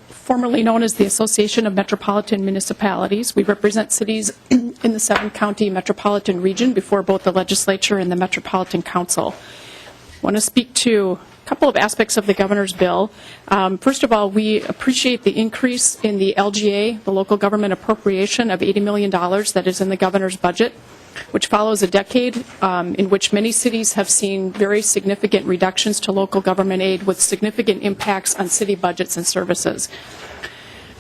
formerly known as the Association of Metropolitan Municipalities. We represent cities in the 7-county metropolitan region before both the legislature and the Metropolitan Council. I want to speak to a couple of aspects of the governor's bill. First of all, we appreciate the increase in the LGA, the local government appropriation of $80 million that is in the governor's budget, which follows a decade in which many cities have seen very significant reductions to local government aid with significant impacts on city budgets and services.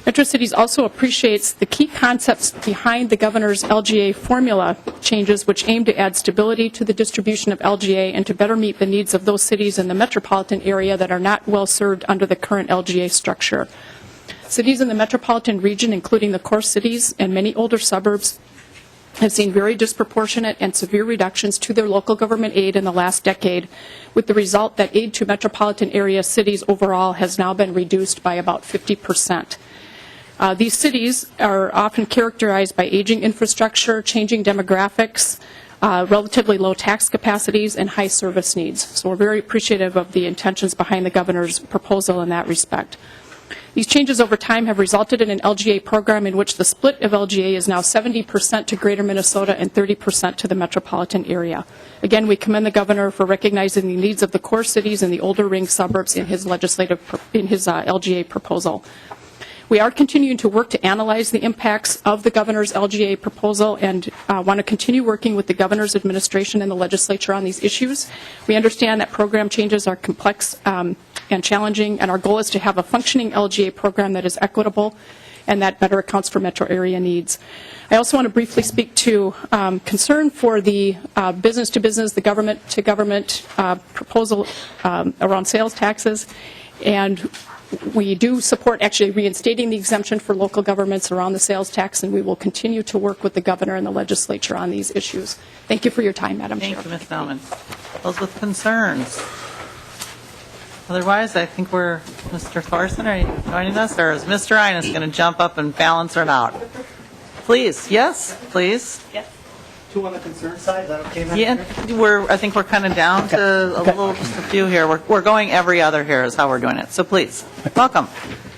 Metro Cities also appreciates the key concepts behind the governor's LGA formula changes, which aim to add stability to the distribution of LGA and to better meet the needs of those cities in the metropolitan area that are not well served under the current LGA structure. Cities in the metropolitan region, including the core cities and many older suburbs, have seen very disproportionate and severe reductions to their local government aid in the last decade, with the result that aid to metropolitan area cities overall has now been reduced by about 50%. These cities are often characterized by aging infrastructure, changing demographics, relatively low tax capacities, and high service needs. So we're very appreciative of the intentions behind the governor's proposal in that respect. These changes over time have resulted in an LGA program in which the split of LGA is now 70% to Greater Minnesota and 30% to the metropolitan area. Again, we commend the governor for recognizing the needs of the core cities and the older ring suburbs in his LGA proposal. We are continuing to work to analyze the impacts of the governor's LGA proposal and want to continue working with the governor's administration and the legislature on these issues. We understand that program changes are complex and challenging, and our goal is to have a functioning LGA program that is equitable and that better accounts for metro area needs. I also want to briefly speak to concern for the business-to-business, the government-to-government proposal around sales taxes, and we do support actually reinstating the exemption for local governments around the sales tax, and we will continue to work with the governor and the legislature on these issues. Thank you for your time, Madam Chair. Thank you, Ms. Nauman. Those with concerns. Otherwise, I think Mr. Thorson, are you joining us, or is Mr. Ines going to jump up and balance it out? Please, yes, please. Yes. Two on the concern side, is that okay, Madam Yeah, I think we're kind of down to just a few here. We're going every other here is how we're doing it. So please, welcome.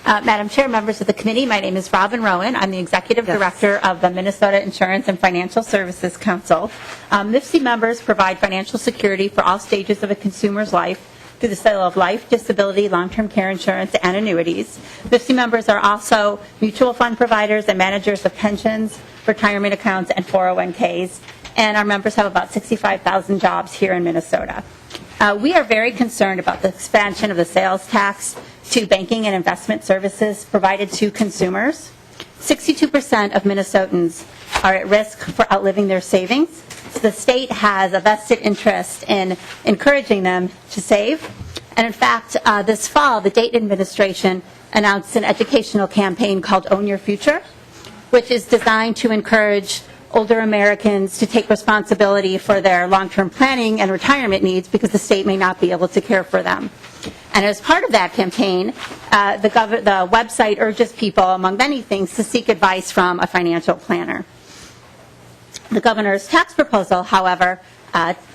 Madam Chair, members of the committee, my name is Robin Rowan. I'm the Executive Director of the Minnesota Insurance and Financial Services Council. MIFC members provide financial security for all stages of a consumer's life through the sale of life, disability, long-term care insurance, and annuities. MIFC members are also mutual fund providers and managers of pensions, retirement accounts, and 401ks. And our members have about 65,000 jobs here in Minnesota. We are very concerned about the expansion of the sales tax to banking and investment services provided to consumers. 62% of Minnesotans are at risk for outliving their savings. So the state has a vested interest in encouraging them to save. And in fact, this fall, the Dayton administration announced an educational campaign called Own Your Future, which is designed to encourage older Americans to take responsibility for their long-term planning and retirement needs because the state may not be able to care for them. And as part of that campaign, the website urges people, among many things, to seek advice from a financial planner. The governor's tax proposal, however,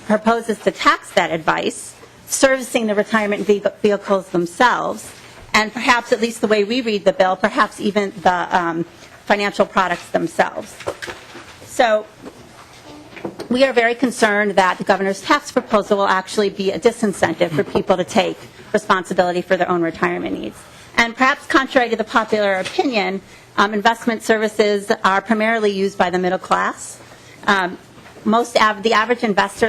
proposes to tax that advice, servicing the retirement vehicles themselves, and perhaps, at least the way we read the bill, perhaps even the financial products themselves. So we are very concerned that the governor's tax proposal will actually be a disincentive for people to take responsibility for their own retirement needs. And perhaps contrary to the popular opinion, investment services are primarily used by the middle class. The average investor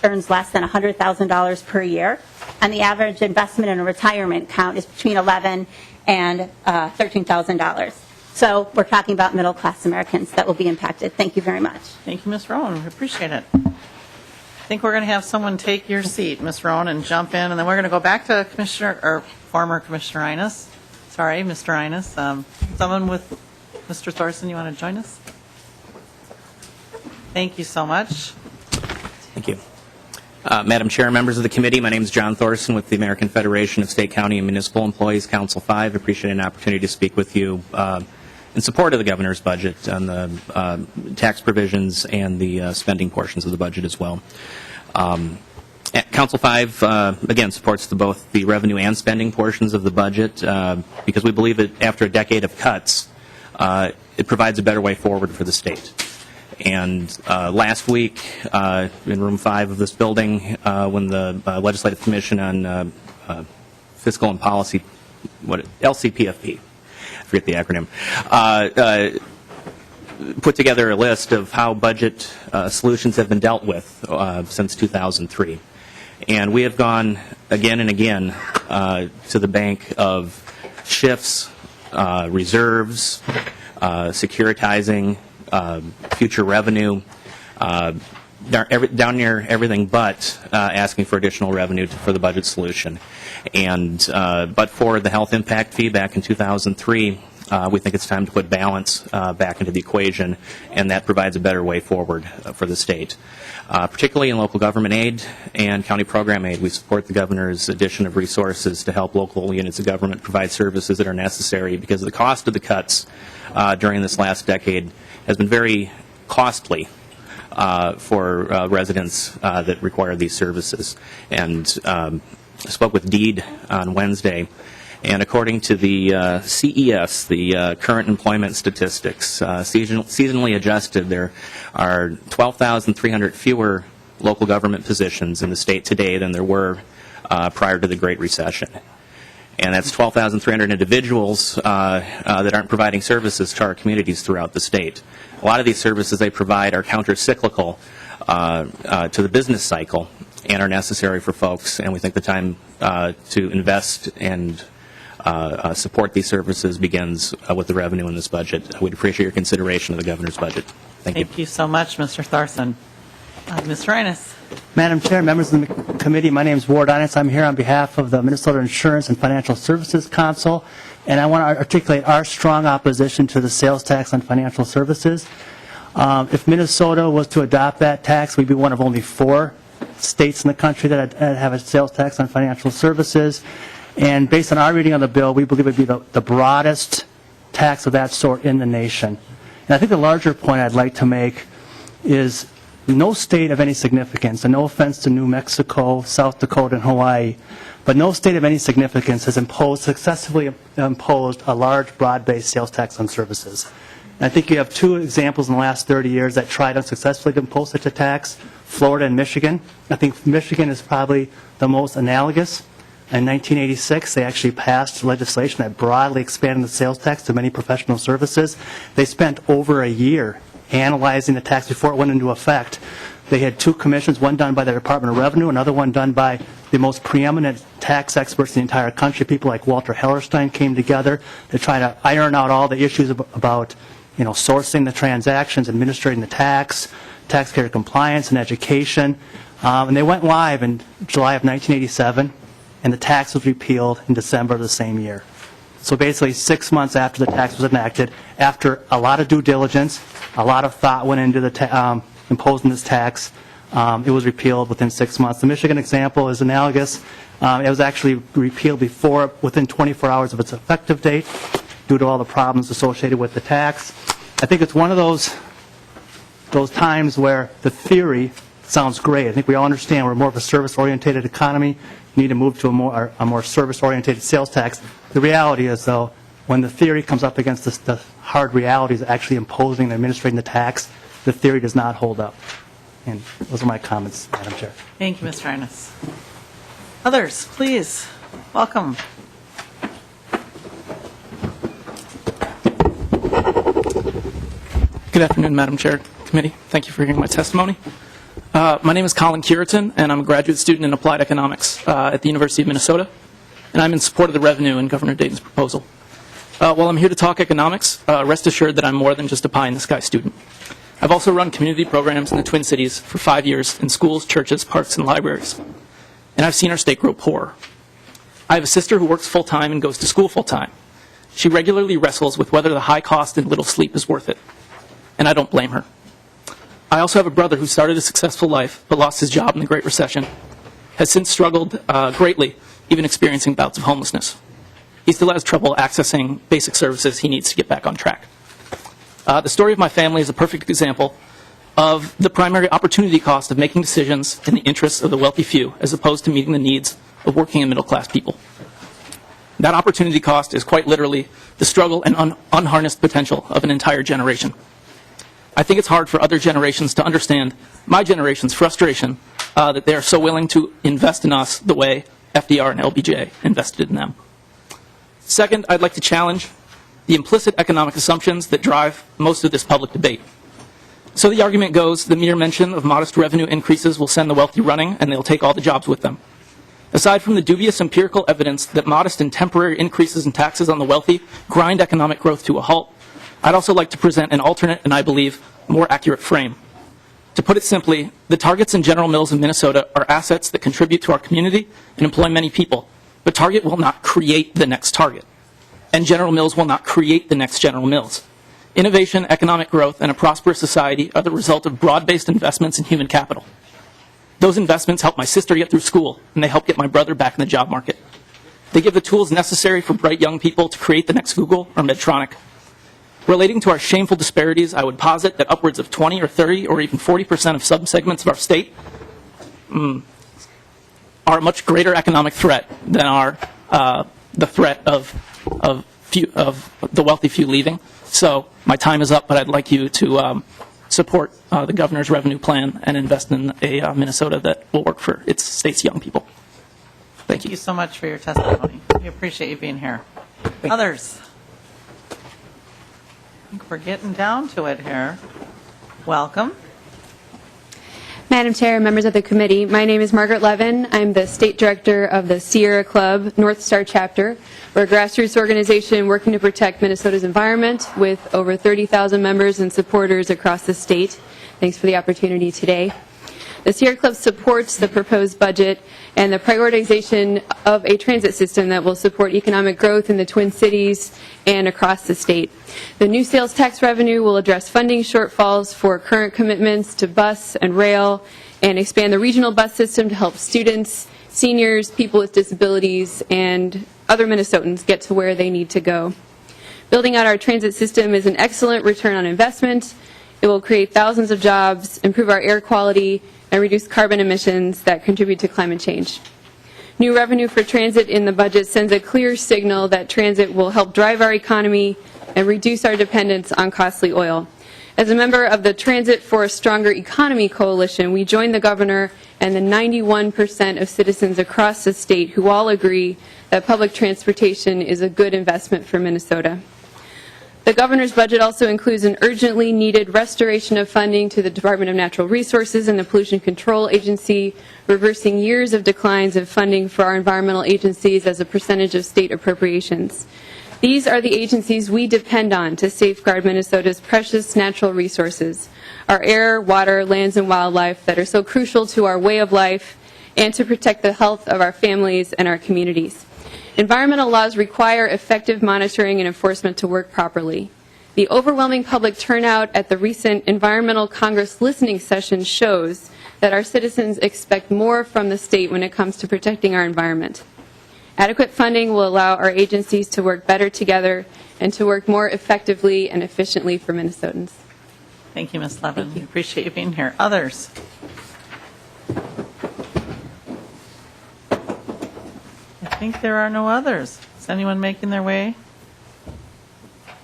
earns less than $100,000 per year, and the average investment in a retirement account is between $11,000 and $13,000. So we're talking about middle-class Americans that will be impacted. Thank you very much. Thank you, Ms. Rowan. We appreciate it. I think we're going to have someone take your seat, Ms. Rowan, and jump in, and then we're going to go back to former Commissioner Innes. Sorry, Mr. Innes. Someone with Mr. Thorson, you want to join us? Thank you so much. Thank you. Madam Chair, members of the committee, my name is John Thorson with the American Federation of State, County, and Municipal Employees, Council 5. I appreciate an opportunity to speak with you in support of the governor's budget on the tax provisions and the spending portions of the budget as well. Council 5, again, supports both the revenue and spending portions of the budget because we believe that after a decade of cuts, it provides a better way forward for the state. And last week, in room 5 of this building, when the Legislative Commission on Fiscal and Policy, LCPFP, I forget the acronym, put together a list of how budget solutions have been dealt with since 2003. And we have gone again and again to the bank of shifts, reserves, securitizing, future revenue, down near everything but asking for additional revenue for the budget solution. And but for the health impact fee back in 2003, we think it's time to put balance back into the equation, and that provides a better way forward for the state. Particularly in local government aid and county program aid, we support the governor's addition of resources to help local units of government provide services that are necessary because the cost of the cuts during this last decade has been very costly for residents that require these services. And I spoke with Deed on Wednesday, and according to the CES, the current employment statistics, seasonally adjusted, there are 12,300 fewer local government positions in the state today than there were prior to the Great Recession. And that's 12,300 individuals that aren't providing services to our communities throughout the state. A lot of these services they provide are counter-cyclical to the business cycle and are necessary for folks, and we think the time to invest and support these services begins with the revenue in this budget. We'd appreciate your consideration of the governor's budget. Thank you. Thank you so much, Mr. Thorson. Mr. Innes. Madam Chair, members of the committee, my name is Ward Innes. I'm here on behalf of the Minnesota Insurance and Financial Services Council, and I want to articulate our strong opposition to the sales tax on financial services. If Minnesota was to adopt that tax, we'd be one of only 4 states in the country that have a sales tax on financial services. And based on our reading of the bill, we believe it would be the broadest tax of that sort in the nation. And I think the larger point I'd like to make is no state of any significance, and no offense to New Mexico, South Dakota, and Hawaii, but no state of any significance has successfully imposed a large, broad-based sales tax on services. And I think you have 2 examples in the last 30 years that tried unsuccessfully to impose such a tax, Florida and Michigan. I think Michigan is probably the most analogous. In 1986, they actually passed legislation that broadly expanded the sales tax to many professional services. They spent over a year analyzing the tax before it went into effect. They had 2 commissions, one done by the Department of Revenue, another one done by the most preeminent tax experts in the entire country. People like Walter Hellerstein came together to try to iron out all the issues about sourcing the transactions, administrating the tax, taxpayer compliance, and education. And they went live in July of 1987, and the tax was repealed in December of the same year. So basically 6 months after the tax was enacted, after a lot of due diligence, a lot of thought went into imposing this tax, it was repealed within 6 months. The Michigan example is analogous. It was actually repealed within 24 hours of its effective date due to all the problems associated with the tax. I think it's one of those times where the theory sounds great. I think we all understand we're more of a service-oriented economy. We need to move to a more service-oriented sales tax. The reality is, though, when the theory comes up against the hard realities of actually imposing and administrating the tax, the theory does not hold up. And those are my comments, Madam Chair. Thank you, Mr. Arness. Others, please, welcome. Good afternoon, Madam Chair, Committee. Thank you for hearing my testimony. My name is Colin Curitan, and I'm a graduate student in applied economics at the University of Minnesota, and I'm in support of the revenue in Governor Dayton's proposal. While I'm here to talk economics, rest assured that I'm more than just a pie-in-the-sky student. I've also run community programs in the Twin Cities for 5 years in schools, churches, parks, and libraries, and I've seen our state grow poorer. I have a sister who works full-time and goes to school full-time. She regularly wrestles with whether the high cost and little sleep is worth it, and I don't blame her. I also have a brother who started a successful life but lost his job in the Great Recession, has since struggled greatly, even experiencing bouts of homelessness. He still has trouble accessing basic services he needs to get back on track. The story of my family is a perfect example of the primary opportunity cost of making decisions in the interests of the wealthy few as opposed to meeting the needs of working and middle-class people. That opportunity cost is quite literally the struggle and unharnessed potential of an entire generation. I think it's hard for other generations to understand my generation's frustration that they are so willing to invest in us the way FDR and LBJ invested in them. Second, I'd like to challenge the implicit economic assumptions that drive most of this public debate. So the argument goes the mere mention of modest revenue increases will send the wealthy running and they'll take all the jobs with them. Aside from the dubious empirical evidence that modest and temporary increases in taxes on the wealthy grind economic growth to a halt, I'd also like to present an alternate and, I believe, more accurate frame. To put it simply, the Targets and General Mills in Minnesota are assets that contribute to our community and employ many people, but Target will not create the next Target, and General Mills will not create the next General Mills. Innovation, economic growth, and a prosperous society are the result of broad-based investments in human capital. Those investments help my sister get through school, and they help get my brother back in the job market. They give the tools necessary for bright young people to create the next Google or Medtronic. Relating to our shameful disparities, I would posit that upwards of 20 or 30 or even 40% of subsegments of our state are a much greater economic threat than are the threat of the wealthy few leaving. So my time is up, but I'd like you to support the governor's revenue plan and invest in a Minnesota that will work for its state's young people. Thank you. Thank you so much for your testimony. We appreciate you being here. Others? I think we're getting down to it here. Welcome. Madam Chair, members of the committee, my name is Margaret Levin. I'm the state director of the Sierra Club North Star Chapter. We're a grassroots organization working to protect Minnesota's environment with over 30,000 members and supporters across the state. Thanks for the opportunity today. The Sierra Club supports the proposed budget and the prioritization of a transit system that will support economic growth in the Twin Cities and across the state. The new sales tax revenue will address funding shortfalls for current commitments to bus and rail and expand the regional bus system to help students, seniors, people with disabilities, and other Minnesotans get to where they need to go. Building out our transit system is an excellent return on investment. It will create thousands of jobs, improve our air quality, and reduce carbon emissions that contribute to climate change. New revenue for transit in the budget sends a clear signal that transit will help drive our economy and reduce our dependence on costly oil. As a member of the Transit for a Stronger Economy Coalition, we join the governor and the 91% of citizens across the state who all agree that public transportation is a good investment for Minnesota. The governor's budget also includes an urgently needed restoration of funding to the Department of Natural Resources and the Pollution Control Agency, reversing years of declines of funding for our environmental agencies as a percentage of state appropriations. These are the agencies we depend on to safeguard Minnesota's precious natural resources, our air, water, lands, and wildlife that are so crucial to our way of life and to protect the health of our families and our communities. Environmental laws require effective monitoring and enforcement to work properly. The overwhelming public turnout at the recent Environmental Congress listening session shows that our citizens expect more from the state when it comes to protecting our environment. Adequate funding will allow our agencies to work better together and to work more effectively and efficiently for Minnesotans. Thank you, Ms. Levin. We appreciate you being here. Others? I think there are no others. Is anyone making their way?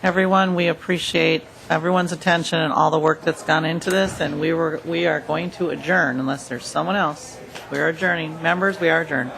Everyone, we appreciate everyone's attention and all the work that's gone into this, and we are going to adjourn unless there's someone else. We are adjourning. Members, we are adjourned.